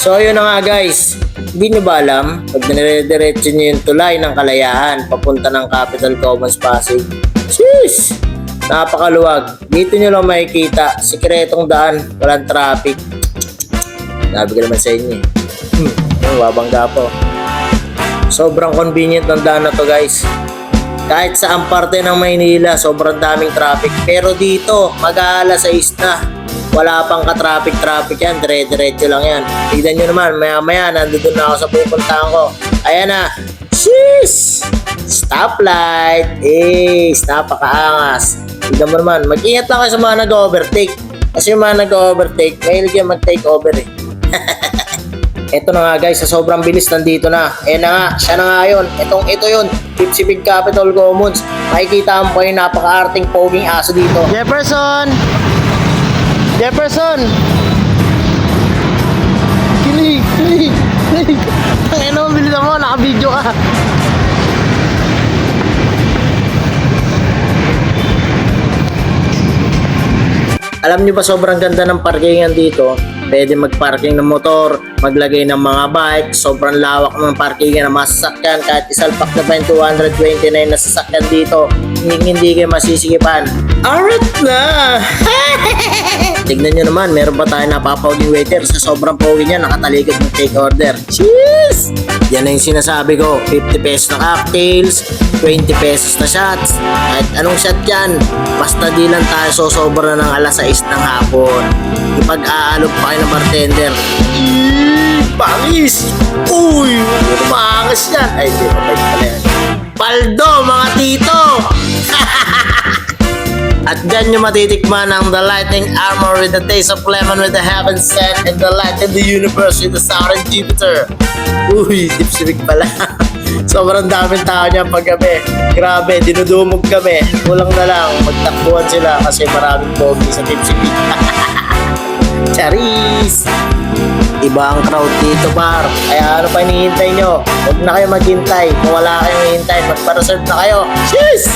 So yun na nga guys, hindi nyo ba alam, pag nire-diretso nyo yung tulay ng Kalayaan papunta ng Capital Commons Pasig, sis, napakaluwag. Dito nyo lang makikita, sikretong daan, walang traffic. Sabi ko naman sa inyo babangga po. Sobrang convenient ng daan na to guys. Kahit saang parte ng Maynila, sobrang daming traffic. Pero dito, mag-aalas 6 na. Wala pang ka-traffic yan, dire-diretso lang yan. Tignan nyo naman, maya-maya, nandun na ako sa pupuntahan ko. Ayan na, sheesh! Stoplight! Napakaangas. Tignan mo naman, mag-ingat lang kayo sa mga nag-overtake. Kasi yung mga nag-overtake, mahilig yan mag-take over eh. Ito na nga guys, sa sobrang bilis nandito na. Ayan na nga, siya na nga yun. Ito yun, Tipsy Capital Commons. Makikita mo kayo napaka-arting poging aso dito. Jefferson! Kilig! Ang ino, bilis mo, naka-video ka. Alam nyo ba sobrang ganda ng parkingan dito? Pwede mag-parking ng motor, maglagay ng mga bike, sobrang lawak ng parkingan ng mga sasakyan. Kahit isalpak na ba yung 229 na sasakyan dito, hindi kayo masisikipan. Alright na! Tignan nyo naman, meron pa tayo napapawaging waiter. Sa sobrang pogi niya, nakatalikod ng take order. Cheers! Yan na yung sinasabi ko, 50 pesos na cocktails, 20 pesos na shots. Kahit anong shot yan, basta di lang tayo sosobra ng alas 6 ng hapon. Ipag-aalog pa kayo ng bartender. Bangis! Uy! Umangas yan! Ay, di ba pala yan? Paldo, mga tito! At dyan nyo matitikman ang The Lightning Armor with the taste of lemon with the heaven sent and the light in the universe with the southern Jupiter. Uy, Tipsy pala. Sobrang daming tao niya paggabi. Grabe, dinudumog kami. Kulang na lang, magtakbuhan sila kasi maraming pogi sa Tipsy. Charis! Iba ang crowd dito, par. Kaya ano pa hinihintay nyo? Huwag na kayo maghintay. Kung wala kayong hihintay, magpa-reserve na kayo. Cheers!